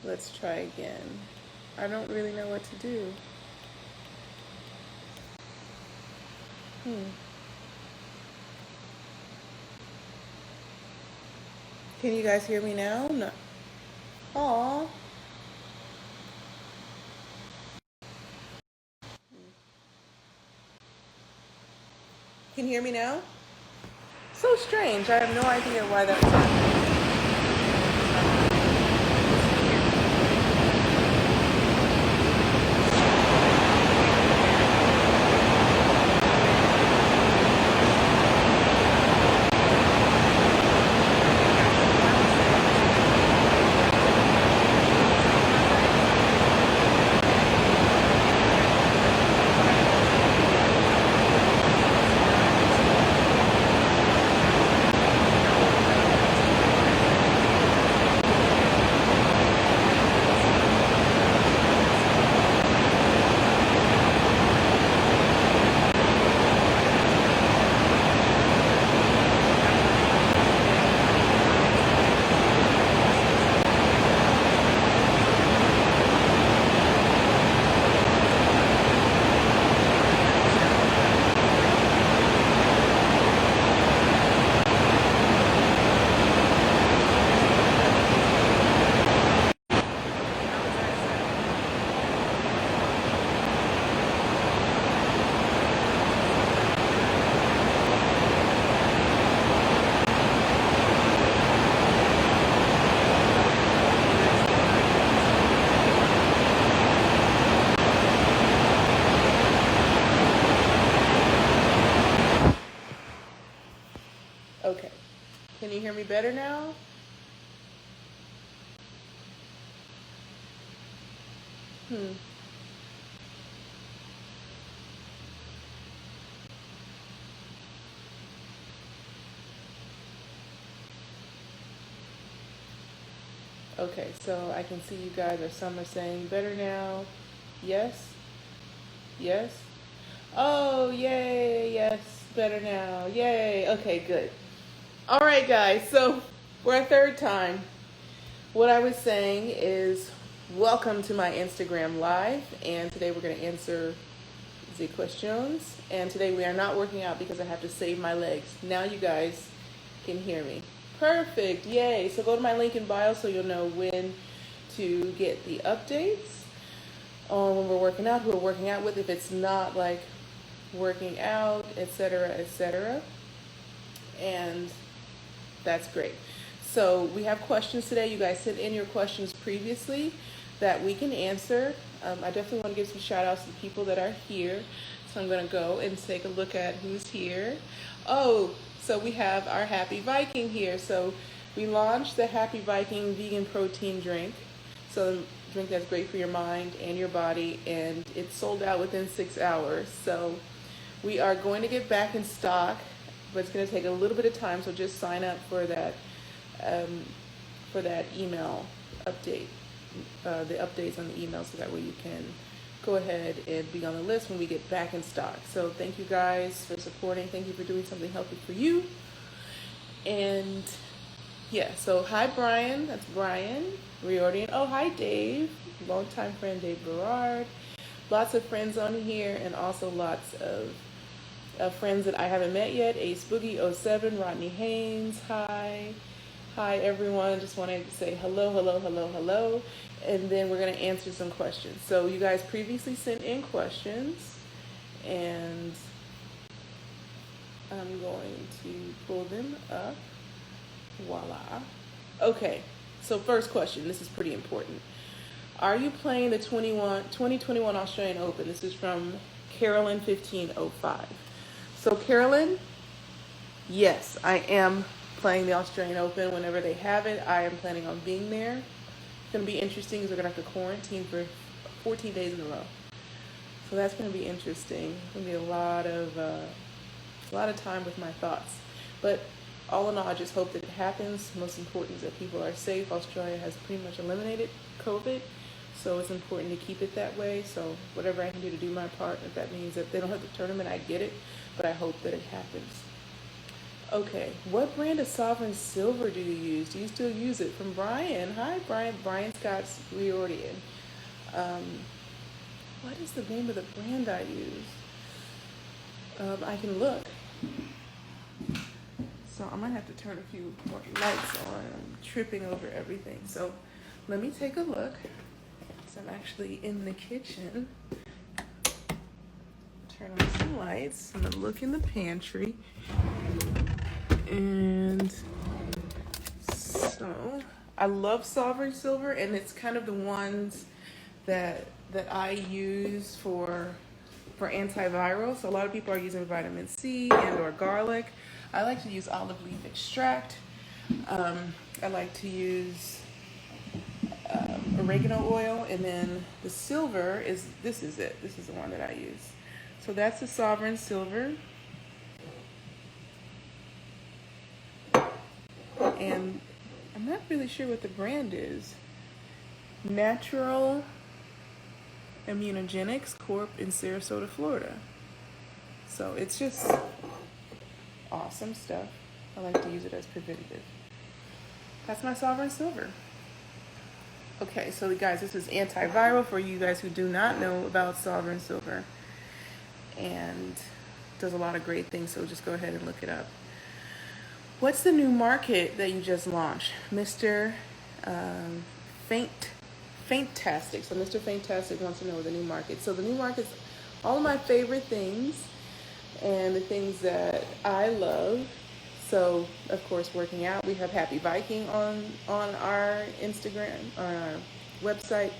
Let's try again. I don't really know what to do. Can you guys hear me now? No. Aw. Can you hear me now? So strange. I have no idea why that's happening. Okay. Can you hear me better now? Hmm. Okay, so I can see you guys are some are saying better now. Yes? Yes? Oh, yay, yes, better now. Yay. Okay, good. All right, guys, so for a third time, what I was saying is welcome to my Instagram live, and today we're going to answer the questions. And today we are not working out because I have to save my legs. Now you guys can hear me. Perfect, yay. So go to my link in bio so you'll know when to get the updates on when we're working out, who we're working out with, if it's not like working out, etc., etc. And that's great. So we have questions today. You guys sent in your questions previously that we can answer. I definitely want to give some shout outs to the people that are here. So I'm going to go and take a look at who's here. Oh, so we have our Happy Viking here. So we launched the Happy Viking vegan protein drink. So a drink that's great for your mind and your body, and it's sold out within 6 hours. So we are going to get back in stock, but it's going to take a little bit of time. So just sign up for that email update, the updates on the email, so that way you can go ahead and be on the list when we get back in stock. So thank you guys for supporting. Thank you for doing something healthy for you. And yeah, so hi Brian, that's Brian Riordan. Oh, hi Dave, longtime friend Dave Berard. Lots of friends on here, and also lots of friends that I haven't met yet. Ace Boogie 07, Rodney Haynes, hi. Hi everyone, just wanted to say hello, hello, hello, hello. And then we're going to answer some questions. So you guys previously sent in questions, and I'm going to pull them up. Voila. Okay, so first question, this is pretty important. Are you playing the 2021 Australian Open? This is from Carolyn 1505. So Carolyn, yes, I am playing the Australian Open whenever they have it. I am planning on being there. It's going to be interesting because we're going to have to quarantine for 14 days in a row. So that's going to be interesting. It's going to be a lot of time with my thoughts. But all in all, I just hope that it happens. Most important is that people are safe. Australia has pretty much eliminated COVID, so it's important to keep it that way. So whatever I can do to do my part, if that means that they don't have the tournament, I get it, but I hope that it happens. Okay, what brand of Sovereign Silver do you use? Do you still use it? From Brian. Hi, Brian. Brian Scott's Riordan. Um, what is the name of the brand I use? I can look. So I might have to turn a few more lights on. I'm tripping over everything. So let me take a look. So I'm actually in the kitchen. Turn on some lights. I'm gonna look in the pantry. And so I love Sovereign Silver, and it's kind of the ones that I use for antiviral. So a lot of people are using vitamin C and or garlic. I like to use olive leaf extract. I like to use oregano oil, and then the silver is this is it. This is the one that I use. So that's the Sovereign Silver. And I'm not really sure what the brand is. Natural Immunogenics Corp in Sarasota, Florida. So it's just awesome stuff. I like to use it as preventative. That's my Sovereign Silver. Okay, so guys, this is antiviral for you guys who do not know about Sovereign Silver. And does a lot of great things, so just go ahead and look it up. What's the new market that you just launched? Mr. Faintastic. So Mr. Faintastic wants to know the new market. So the new market's all of my favorite things and the things that I love. So of course, working out. We have Happy Viking on our Instagram, on our website.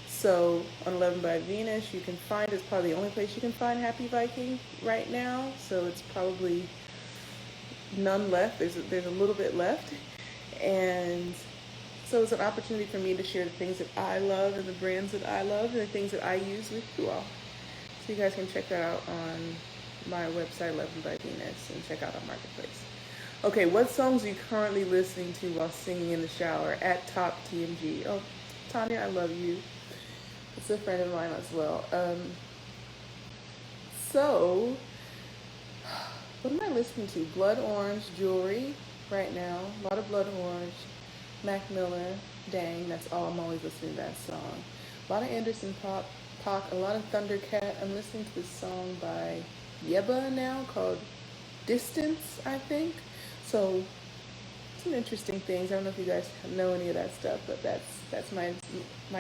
So on 11 by Venus, you can find, it's probably the only place you can find Happy Viking right now. So it's probably none left. There's a little bit left, and so it's an opportunity for me to share the things that I love and the brands that I love and the things that I use with you all. So you guys can check that out on my website 11 by Venus and check out our marketplace. Okay, what songs are you currently listening to while singing in the shower? At Top TMG. Oh, Tanya, I love you. It's a friend of mine as well. So what am I listening to? Blood Orange, Jewelry, right now. A lot of Blood Orange. Mac Miller, Dang, that's all. I'm always listening to that song. A lot of Anderson Paak, a lot of Thundercat. I'm listening to this song by Yeba now called Distance, I think. So some interesting things. I don't know if you guys know any of that stuff, but that's my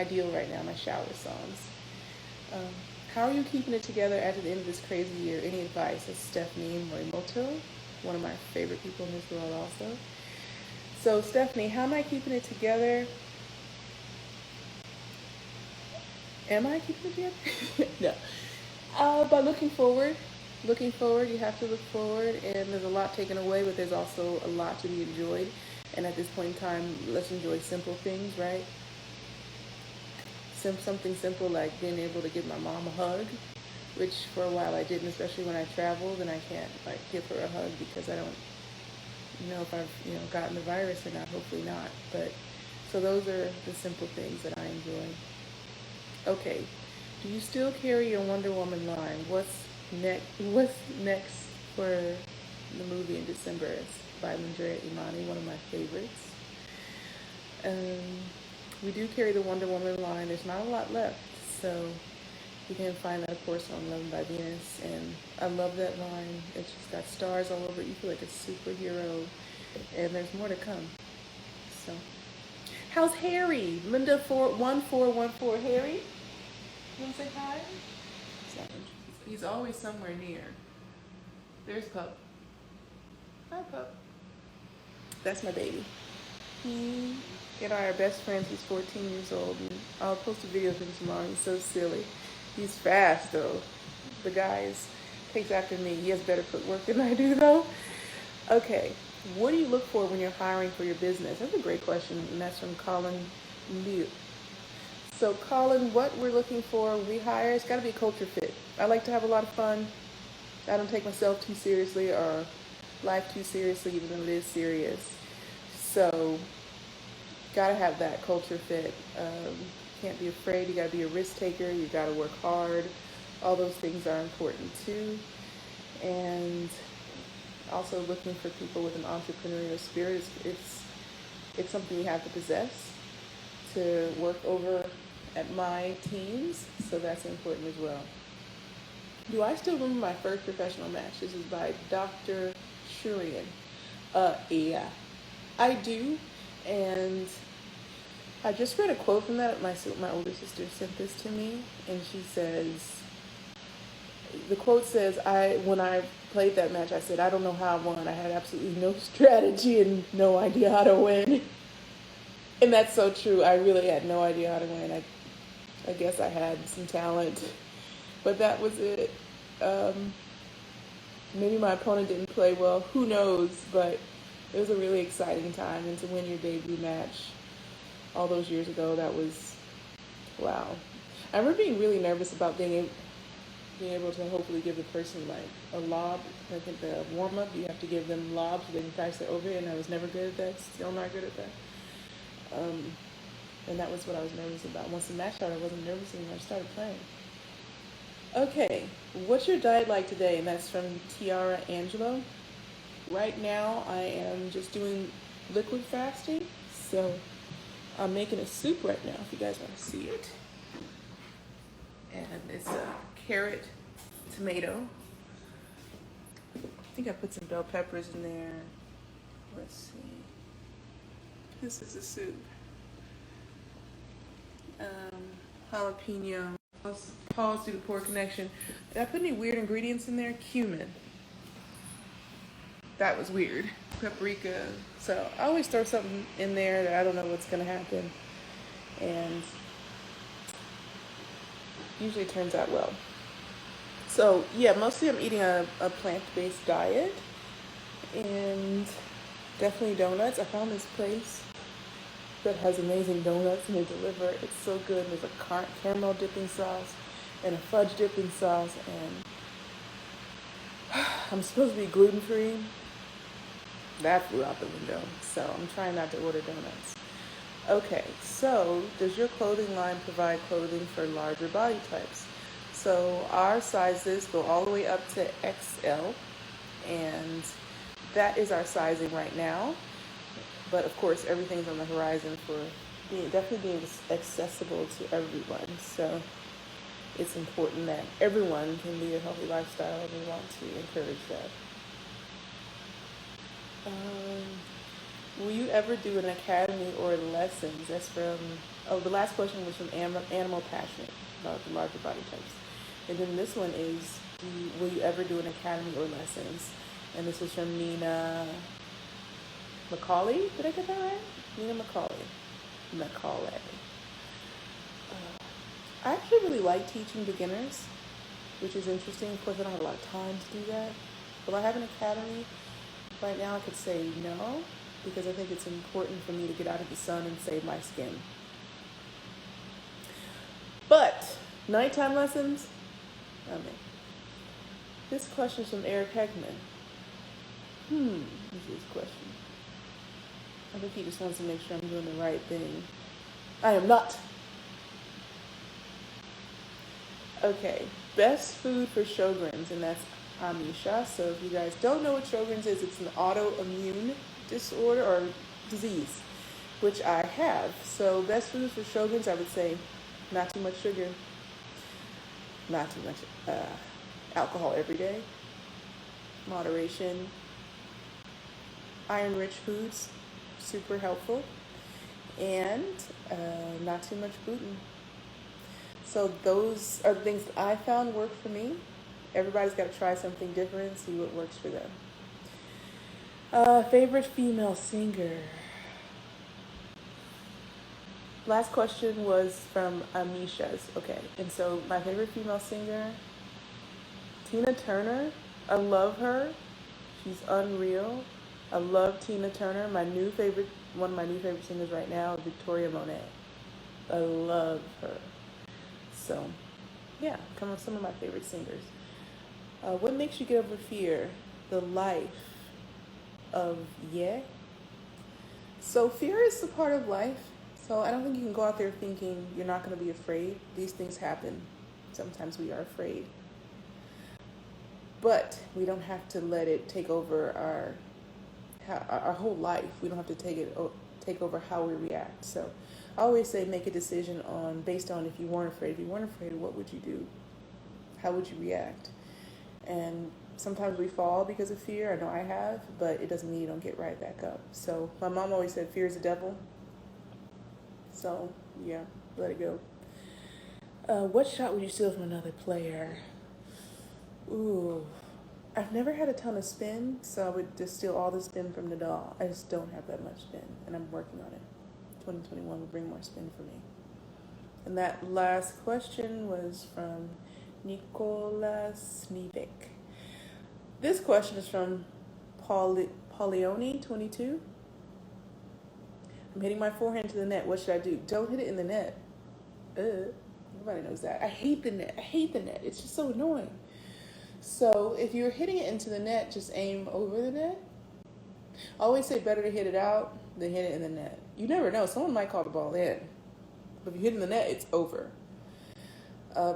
deal right now, my shower songs. How are you keeping it together at the end of this crazy year? Any advice? That's Stephanie Morimoto, one of my favorite people in this world also. So Stephanie, how am I keeping it together? Am I keeping it together? No. By looking forward. Looking forward, you have to look forward, and there's a lot taken away, but there's also a lot to be enjoyed. And at this point in time, let's enjoy simple things, right? Something simple like being able to give my mom a hug, which for a while I didn't, especially when I traveled, and I can't like give her a hug because I don't know if I've gotten the virus or not. Hopefully not. But so those are the simple things that I enjoy. Okay, do you still carry your Wonder Woman line? What's next for the movie in December? It's by Mandrea Imani, one of my favorites. We do carry the Wonder Woman line. There's not a lot left, so you can find that, of course, on 11 by Venus. And I love that line. It's just got stars all over it. You feel like a superhero, and there's more to come. So, how's Harry? Linda 1414. Harry, you want to say hi? He's always somewhere near. There's Pup. Hi, Pup. That's my baby. He and I are best friends. He's 14 years old, and I'll post a video of him tomorrow. He's so silly. He's fast, though. The guy takes after me. He has better footwork than I do, though. Okay, what do you look for when you're hiring for your business? That's a great question, and that's from Colin Liu. So, Colin, what we're looking for when we hire, it's got to be a culture fit. I like to have a lot of fun. I don't take myself too seriously or life too seriously, even though it is serious. So, gotta have that culture fit. Can't be afraid. You gotta be a risk taker. You gotta work hard. All those things are important too. And Also looking for people with an entrepreneurial spirit. It's something you have to possess to work over at my teams, so that's important as well. Do I still remember my first professional match? This is by Dr. Shurian. Yeah, I do, and I just read a quote from that. My older sister sent this to me, and she says, the quote says, when I played that match, I said, I don't know how I won. I had absolutely no strategy and no idea how to win. And that's so true. I really had no idea how to win. I guess I had some talent, but that was it. Maybe my opponent didn't play well. Who knows? But it was a really exciting time. And to win your debut match all those years ago, that was, wow. I remember being really nervous about being able to hopefully give the person like a lob. Like at the warm-up, you have to give them lobs so they can practice it over it, and I was never good at that, still not good at that. And that was what I was nervous about. Once the match started, I wasn't nervous anymore. I started playing. Okay, what's your diet like today? And that's from Tiara Angelo. Right now, I am just doing liquid fasting. So I'm making a soup right now, if you guys want to see it. And it's a carrot, tomato. I think I put some bell peppers in there. Let's see. This is a soup. Jalapeno. Pause due to poor connection. Did I put any weird ingredients in there? Cumin. That was weird. Paprika. So I always throw something in there that I don't know what's going to happen. And usually it turns out well. So yeah, mostly I'm eating a plant-based diet. And definitely donuts. I found this place that has amazing donuts, and they deliver. It's so good. There's a caramel dipping sauce and a fudge dipping sauce, and I'm supposed to be gluten-free. That flew out the window, so I'm trying not to order donuts. Okay, so does your clothing line provide clothing for larger body types? So our sizes go all the way up to XL, and that is our sizing right now. But of course, everything's on the horizon for definitely being accessible to everyone. So it's important that everyone can lead a healthy lifestyle, and we want to encourage that. Will you ever do an academy or lessons? That's from, the last question was from Animal Passionate about the larger body types. And then this one is, will you ever do an academy or lessons? And this was from Nina Macaulay. Did I get that right? Nina Macaulay. I actually really like teaching beginners, which is interesting. Of course, I don't have a lot of time to do that. Will I have an academy? Right now, I could say no, because I think it's important for me to get out of the sun and save my skin. But nighttime lessons? This question is from Eric Heckman. This is his question. I think he just wants to make sure I'm doing the right thing. I am not. Okay, best food for Sjogren'S, and that's Amisha. So if you guys don't know what Sjogren'S is, it's an autoimmune disorder or disease, which I have. So best food for Sjogren'S, I would say not too much sugar, not too much alcohol every day, moderation, iron-rich foods, super helpful, and not too much gluten. So those are the things that I found work for me. Everybody's got to try something different, see what works for them. Favorite female singer? Last question was from Amisha's. Okay, and so my favorite female singer, Tina Turner. I love her. She's unreal. I love Tina Turner. One of my new favorite singers right now is Victoria Monet. I love her. So, yeah, come on, some of my favorite singers. What makes you get over fear? The life of So fear is a part of life. So I don't think you can go out there thinking you're not going to be afraid. These things happen. Sometimes we are afraid. But we don't have to let it take over our whole life. We don't have to take over how we react. So I always say make a decision based on if you weren't afraid. If you weren't afraid, what would you do? How would you react? And sometimes we fall because of fear. I know I have, but it doesn't mean you don't get right back up. So my mom always said fear is the devil. So yeah, let it go. What shot would you steal from another player? Ooh, I've never had a ton of spin, so I would just steal all the spin from Nadal. I just don't have that much spin, and I'm working on it. 2021 will bring more spin for me. And that last question was from Nicolas Snivik. This question is from Paulioni22. I'm hitting my forehand to the net. What should I do? Don't hit it in the net. Nobody knows that. I hate the net. I hate the net. It's just so annoying. So if you're hitting it into the net, just aim over the net. I always say better to hit it out than hit it in the net. You never know. Someone might call the ball in. But if you hit in the net, it's over.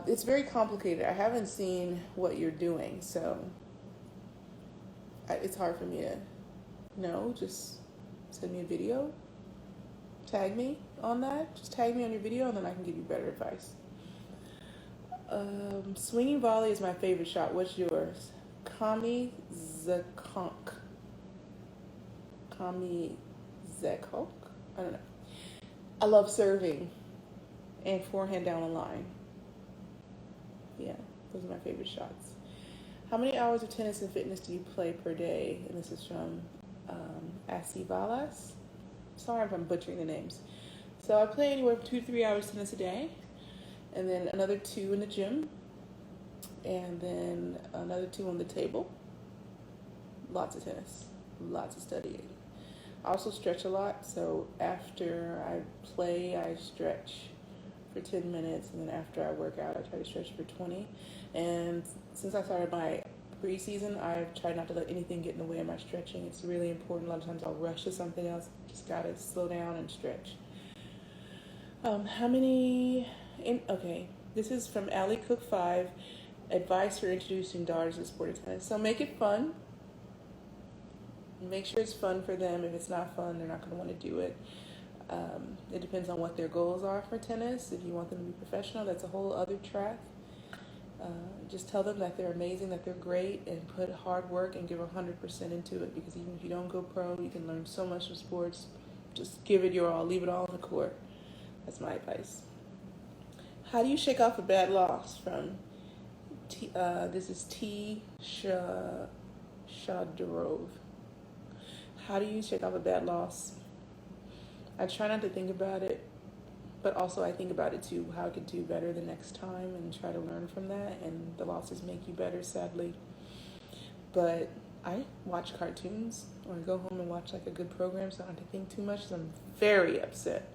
It's very complicated. I haven't seen what you're doing, so it's hard for me to know. Just send me a video. Tag me on that. Just tag me on your video, and then I can give you better advice. Swinging volley is my favorite shot. What's yours? Kami Zekonk. I don't know. I love serving and forehand down the line. Yeah, those are my favorite shots. How many hours of tennis and fitness do you play per day? And this is from Asivalas. Sorry if I'm butchering the names. So I play anywhere from 2 to 3 hours tennis a day, and then another 2 in the gym, and then another 2 on the table. Lots of tennis, lots of studying. I also stretch a lot, so after I play, I stretch for 10 minutes, and then after I work out, I try to stretch for 20. And since I started my preseason, I've tried not to let anything get in the way of my stretching. It's really important. A lot of times I'll rush to something else. Just gotta slow down and stretch. Okay, this is from Ali Cook 5, advice for introducing daughters to the sport of tennis. So make it fun. Make sure it's fun for them. If it's not fun, they're not going to want to do it. It depends on what their goals are for tennis. If you want them to be professional, that's a whole other track. Just tell them that they're amazing, that they're great, and put hard work and give 100% into it, because even if you don't go pro, you can learn so much from sports. Just give it your all. Leave it all on the court. That's my advice. How do you shake off a bad loss? From this is T. Shadorov. How do you shake off a bad loss? I try not to think about it, but also I think about it too, how I could do better the next time, and try to learn from that, and the losses make you better, sadly. But I watch cartoons, or I go home and watch like a good program, so I don't have to think too much, so I'm very upset.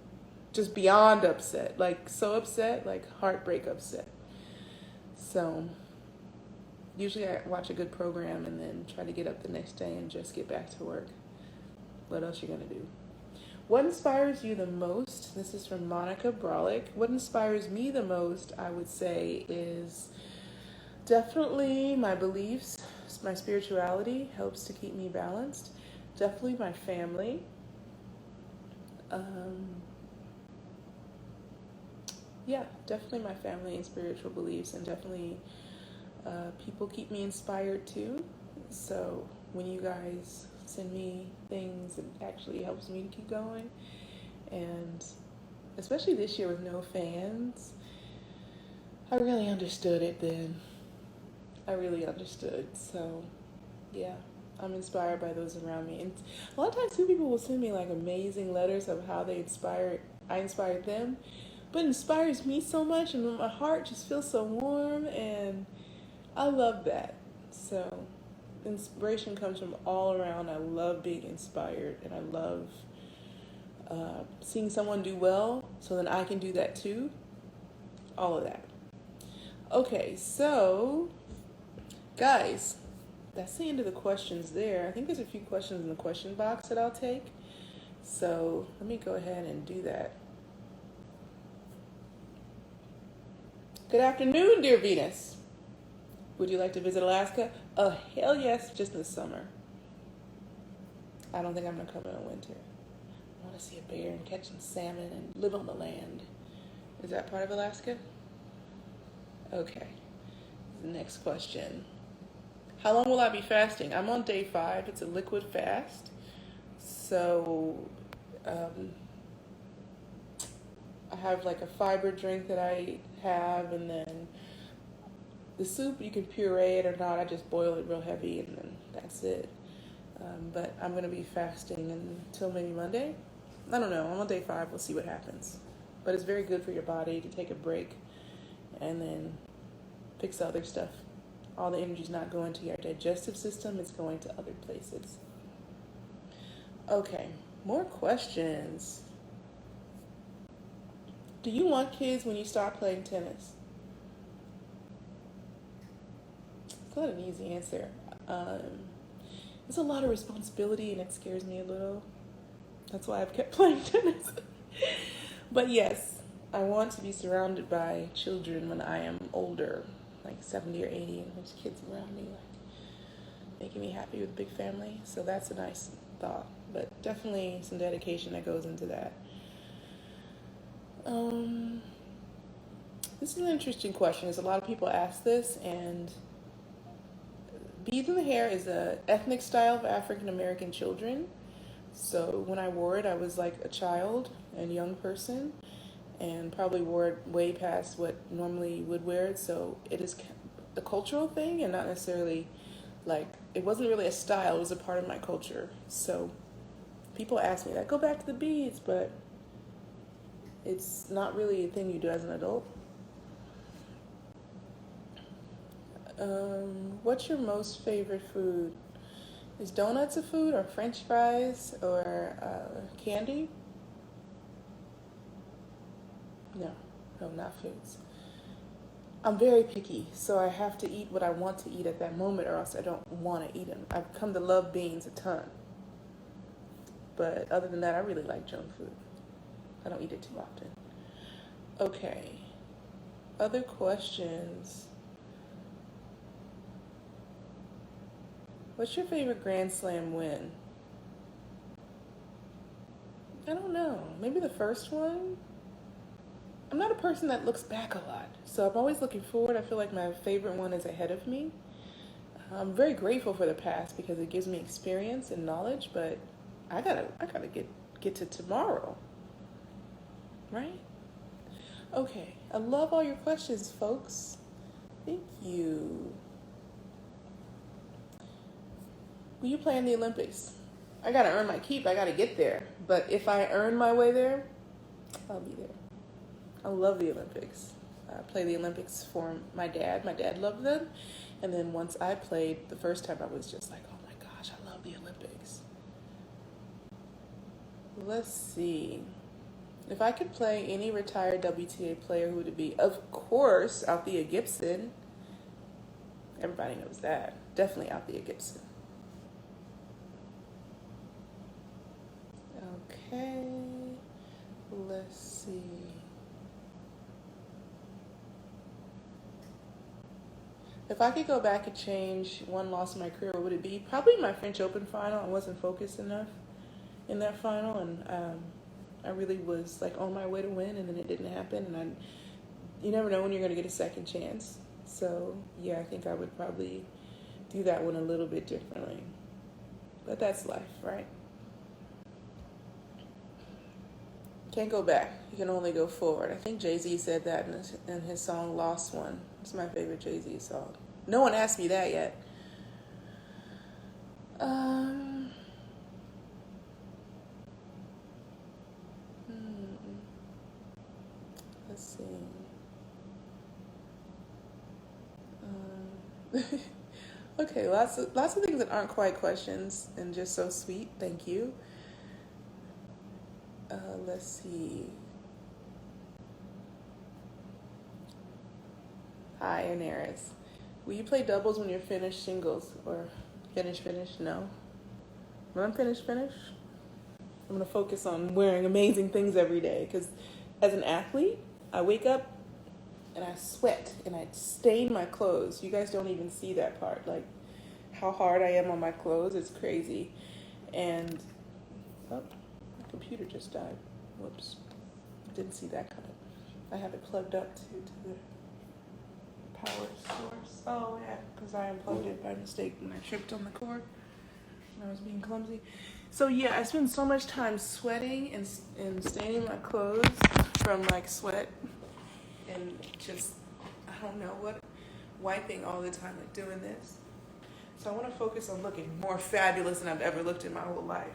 Just beyond upset, like so upset, like heartbreak upset. So usually I watch a good program and then try to get up the next day and just get back to work. What else you gonna do? What inspires you the most? This is from Monica Brolick. What inspires me the most, I would say, is definitely my beliefs. My spirituality helps to keep me balanced. Definitely my family. Yeah, definitely my family and spiritual beliefs, and definitely people keep me inspired too. So when you guys send me things, it actually helps me to keep going. And especially this year with no fans, I really understood it then. I really understood. So yeah, I'm inspired by those around me. And a lot of times people will send me like amazing letters of how I inspired them. But it inspires me so much, and my heart just feels so warm, and I love that. So inspiration comes from all around. I love being inspired, and I love seeing someone do well so then I can do that too. All of that. Okay, so guys, that's the end of the questions there. I think there's a few questions in the question box that I'll take. So let me go ahead and do that. Good afternoon, dear Venus. Would you like to visit Alaska? Hell yes, just this summer. I don't think I'm gonna come in the winter. I want to see a bear and catch some salmon and live on the land. Is that part of Alaska? Okay. The next question. How long will I be fasting? I'm on day 5. It's a liquid fast. So I have like a fiber drink that I have, and then the soup, you can puree it or not. I just boil it real heavy, and then that's it. But I'm going to be fasting until maybe Monday. I don't know. I'm on day 5. We'll see what happens. But it's very good for your body to take a break and then fix other stuff. All the energy's not going to your digestive system. It's going to other places. Okay. More questions. Do you want kids when you start playing tennis? It's not an easy answer. It's a lot of responsibility and it scares me a little. That's why I've kept playing tennis. But yes, I want to be surrounded by children when I am older, like 70 or 80, and there's kids around me, like making me happy with a big family. So that's a nice thought, but definitely some dedication that goes into that. This is an interesting question. There's a lot of people ask this, and beads in the hair is an ethnic style for African American children. So when I wore it, I was like a child and young person, and probably wore it way past what normally would wear it. So it is a cultural thing, and not necessarily like, it wasn't really a style. It was a part of my culture. So people ask me that, go back to the beads, but it's not really a thing you do as an adult. What's your most favorite food? Is donuts a food, or French fries, or candy? No, not foods. I'm very picky, so I have to eat what I want to eat at that moment, or else I don't want to eat them. I've come to love beans a ton. But other than that, I really like junk food. I don't eat it too often. Okay. Other questions. What's your favorite Grand Slam win? I don't know. Maybe the first one? I'm not a person that looks back a lot, so I'm always looking forward. I feel like my favorite one is ahead of me. I'm very grateful for the past because it gives me experience and knowledge, but I gotta get to tomorrow, right? Okay, I love all your questions, folks. Thank you. Will you play in the Olympics? I gotta earn my keep. I gotta get there. But if I earn my way there, I'll be there. I love the Olympics. I play the Olympics for my dad. My dad loved them. And then once I played, the first time I was just like, oh my gosh, I love the Olympics. Let's see. If I could play any retired WTA player, who would it be? Of course, Althea Gibson. Everybody knows that. Definitely Althea Gibson. Okay, let's see. If I could go back and change one loss in my career, what would it be? Probably my French Open final. I wasn't focused enough in that final, and I really was like on my way to win, and then it didn't happen. And you never know when you're going to get a second chance. So yeah, I think I would probably do that one a little bit differently. But that's life, right? Can't go back. You can only go forward. I think Jay-Z said that in his song Lost One. It's my favorite Jay-Z song. No one asked me that yet. Let's see. Okay, lots of things that aren't quite questions and just so sweet. Thank you. Let's see. Hi, Anaris. Will you play doubles when you're finished singles? Or finish? No. When I'm finished, I'm going to focus on wearing amazing things every day. Because as an athlete, I wake up and I sweat and I stain my clothes. You guys don't even see that part. Like how hard I am on my clothes, it's crazy. And oh, my computer just died. Whoops. Didn't see that coming. I have it plugged up to the power source. Oh yeah, because I unplugged it by mistake when I tripped on the cord and I was being clumsy. So yeah, I spend so much time sweating and staining my clothes from like sweat and just, I don't know what, wiping all the time, like doing this. So I want to focus on looking more fabulous than I've ever looked in my whole life.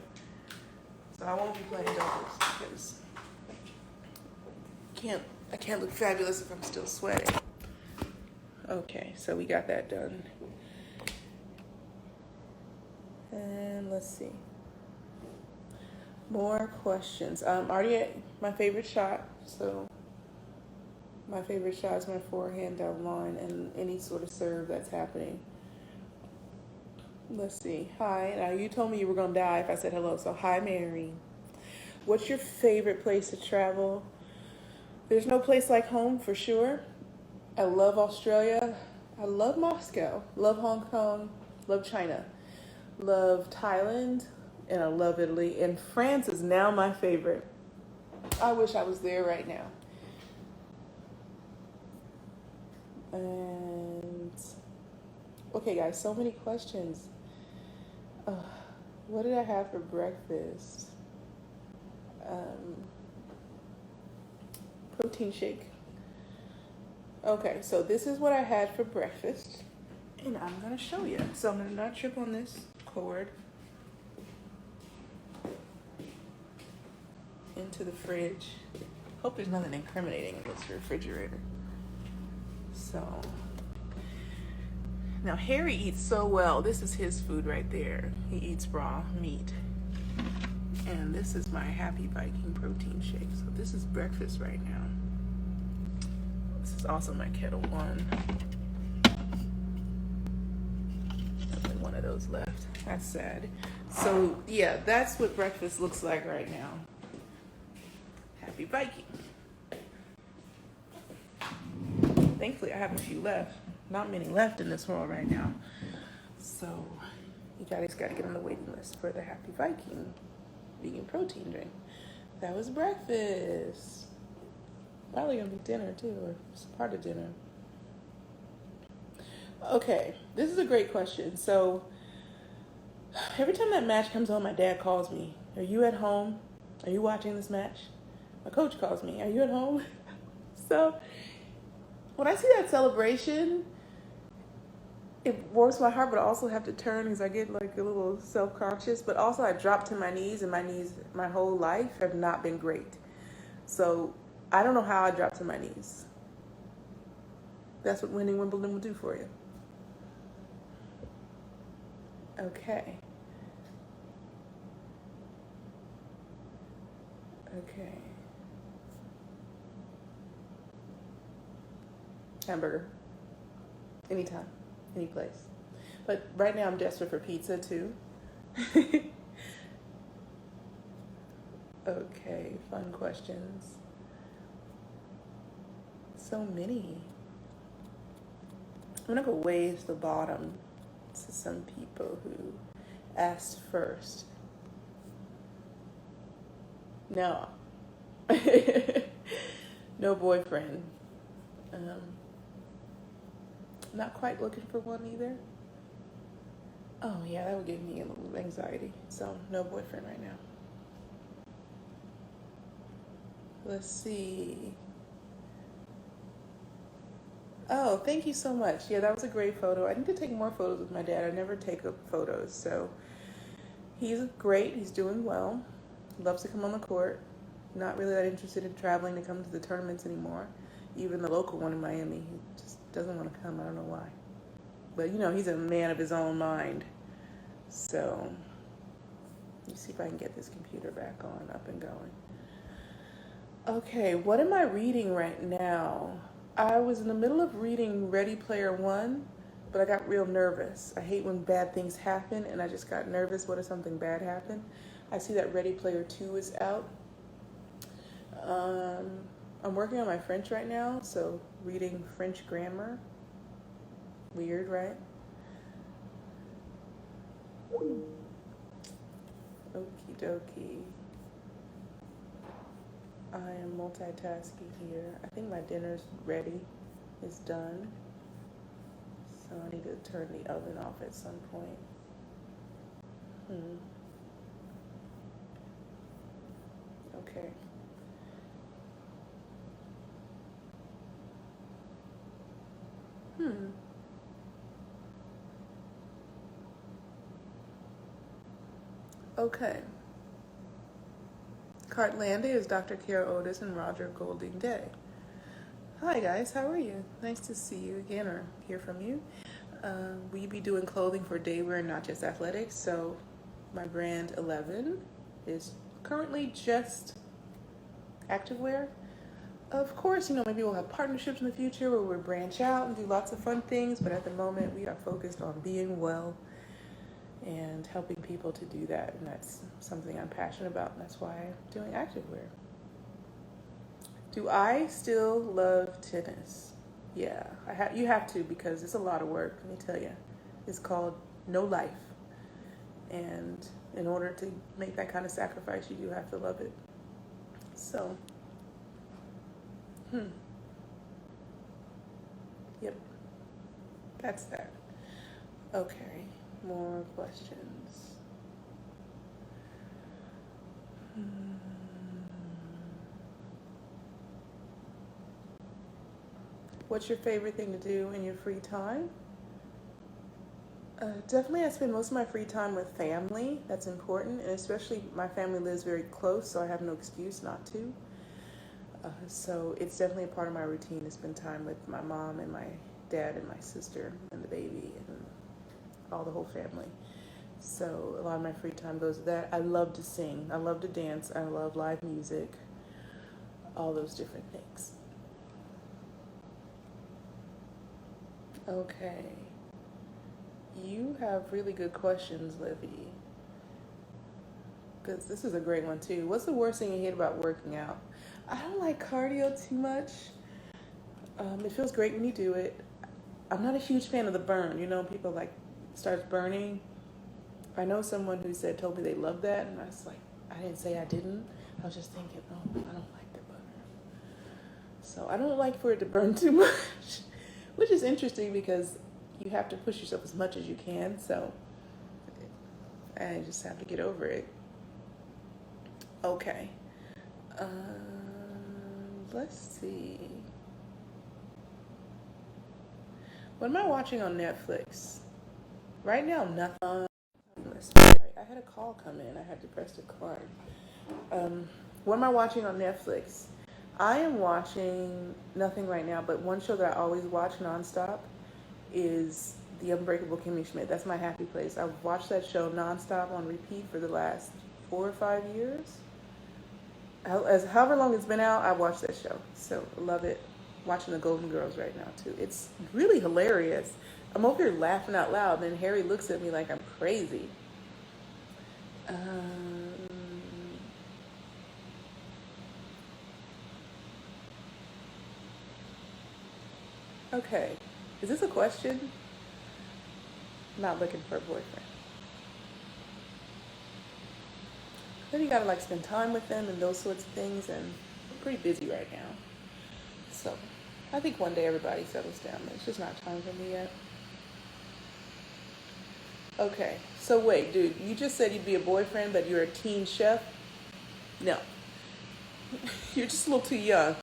So I won't be playing doubles because I can't look fabulous if I'm still sweating. Okay, so we got that done. And let's see. More questions. Already at my favorite shot. So my favorite shot is my forehand down line and any sort of serve that's happening. Let's see. Hi. Now you told me you were going to die if I said hello. So hi, Mary. What's your favorite place to travel? There's no place like home for sure. I love Australia. I love Moscow. Love Hong Kong. Love China. Love Thailand. And I love Italy. And France is now my favorite. I wish I was there right now. And okay, guys, so many questions. What did I have for breakfast? Protein shake. Okay, so this is what I had for breakfast, and I'm gonna show you. So I'm gonna not trip on this cord. Into the fridge. Hope there's nothing incriminating in this refrigerator. So now Harry eats so well. This is his food right there. He eats raw meat. And this is my Happy Viking protein shake. So this is breakfast right now. This is also my Kettle One. Only one of those left. That's sad. So yeah, that's what breakfast looks like right now. Happy Viking. Thankfully I have a few left. Not many left in this world right now. So you guys gotta get on the waiting list for the Happy Viking vegan protein drink. That was breakfast. Probably gonna be dinner too, or it's part of dinner. Okay, this is a great question. So every time that match comes on, my dad calls me. Are you at home? Are you watching this match? My coach calls me. Are you at home? So when I see that celebration, it warms my heart, but I also have to turn because I get like a little self-conscious. But also I drop to my knees, and my knees my whole life have not been great. So I don't know how I drop to my knees. That's what winning Wimbledon will do for you. Okay. Okay. Hamburger. Anytime. Any place. But right now I'm desperate for pizza too. Okay, fun questions. So many. I'm gonna go way to the bottom to some people who asked first. No. No boyfriend. Not quite looking for one either. Oh yeah, that would give me a little anxiety. So no boyfriend right now. Let's see. Oh, thank you so much. Yeah, that was a great photo. I need to take more photos with my dad. I never take up photos. So he's great. He's doing well. Loves to come on the court. Not really that interested in traveling to come to the tournaments anymore. Even the local one in Miami, he just doesn't want to come. I don't know why. But, you know, he's a man of his own mind. So, let me see if I can get this computer back on, up and going. Okay, what am I reading right now? I was in the middle of reading Ready Player One, but I got real nervous. I hate when bad things happen, and I just got nervous. What if something bad happened? I see that Ready Player Two is out. I'm working on my French right now, so reading French grammar. Weird, right? Okie dokie. I am multitasking here. I think my dinner's ready. It's done. So I need to turn the oven off at some point. Okay. Okay. Cartlandia is Dr. Kara Otis and Roger Golding Day. Hi guys, how are you? Nice to see you again or hear from you. We be doing clothing for day wear, not just athletics. So my brand 11 is currently just activewear. Of course, maybe we'll have partnerships in the future where we'll branch out and do lots of fun things, but at the moment we are focused on being well and helping people to do that, and that's something I'm passionate about, and that's why I'm doing activewear. Do I still love tennis? Yeah, you have to, because it's a lot of work, let me tell you. It's called no life, and in order to make that kind of sacrifice, you do have to love it. So, yep, that's that. Okay, more questions. What's your favorite thing to do in your free time? Definitely I spend most of my free time with family. That's important, and especially my family lives very close, so I have no excuse not to. So it's definitely a part of my routine to spend time with my mom and my dad and my sister and the baby and all the whole family. So a lot of my free time goes to that. I love to sing. I love to dance. I love live music. All those different things. Okay. You have really good questions, Livy. Because this is a great one too. What's the worst thing you hate about working out? I don't like cardio too much. It feels great when you do it. I'm not a huge fan of the burn. People like starts burning. I know someone who told me they loved that, and I was like, I didn't say I didn't. I was just thinking, oh, I don't like the burn. So I don't like for it to burn too much, which is interesting because you have to push yourself as much as you can. So I just have to get over it. Okay. Let's see. What am I watching on Netflix? Right now, nothing. Sorry, I had a call come in. I had to press decline. What am I watching on Netflix? I am watching nothing right now, but one show that I always watch nonstop is The Unbreakable Kimmy Schmidt. That's my happy place. I've watched that show nonstop on repeat for the last 4 or 5 years. However long it's been out, I watched that show. So love it. Watching the Golden Girls right now too. It's really hilarious. I'm over here laughing out loud, and then Harry looks at me like I'm crazy. Okay, is this a question? Not looking for a boyfriend. Then you gotta spend time with them and those sorts of things, and I'm pretty busy right now. So I think one day everybody settles down, but it's just not time for me yet. Okay, so wait, dude, you just said you'd be a boyfriend, but you're a teen chef? No. You're just a little too young,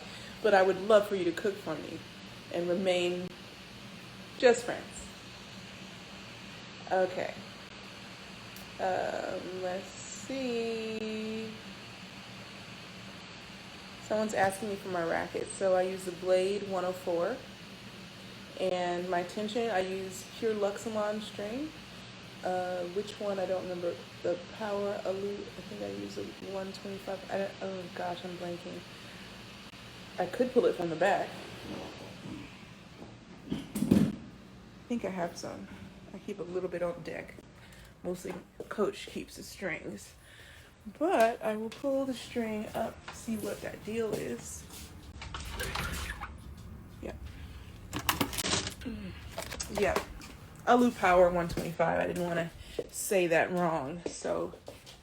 but I would love for you to cook for me and remain just friends. Okay. Let's see. Someone's asking me for my racket. So I use the Blade 104. And my tension, I use pure Luxilon string. Which one? I don't remember. The Power Alute. I think I use a 125. Oh gosh, I'm blanking. I could pull it from the back. I think I have some. I keep a little bit on deck. Mostly Coach keeps the strings. But I will pull the string up, see what that deal is. Yeah, Alu Power 125. I didn't want to say that wrong. So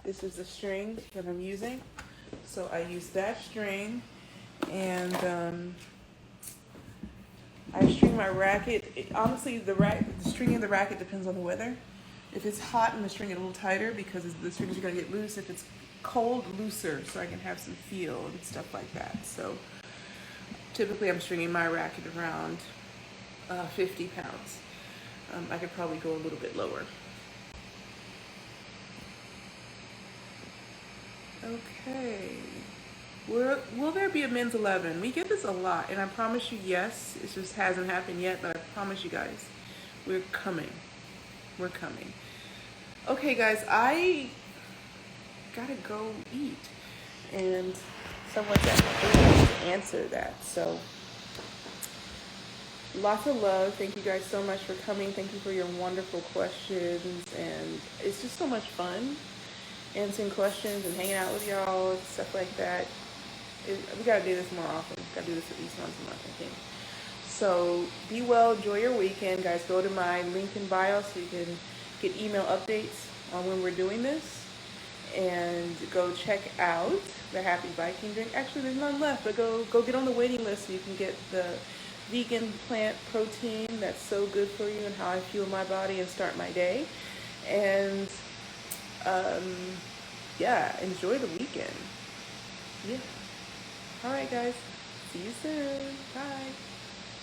this is the string that I'm using. So I use that string, and I string my racket. Honestly, the stringing the racket depends on the weather. If it's hot, I'm gonna string it a little tighter because the strings are gonna get loose. If it's cold, looser, so I can have some feel and stuff like that. So typically, I'm stringing my racket around 50 pounds. I could probably go a little bit lower. Okay. Will there be a men's 11? We get this a lot, and I promise you, yes. It just hasn't happened yet, but I promise you guys, we're coming. We're coming. Okay, guys, I gotta go eat, and someone's at my door to answer that. So, lots of love. Thank you guys so much for coming. Thank you for your wonderful questions, and it's just so much fun answering questions and hanging out with y'all and stuff like that. We gotta do this more often. Gotta do this at least once a month, I think. So be well, enjoy your weekend, guys. Go to my link in bio so you can get email updates on when we're doing this, and go check out the Happy Viking drink. Actually, there's none left, but go get on the waiting list so you can get the vegan plant protein that's so good for you and how I fuel my body and start my day. And yeah, enjoy the weekend. Yeah. All right, guys. See you soon. Bye.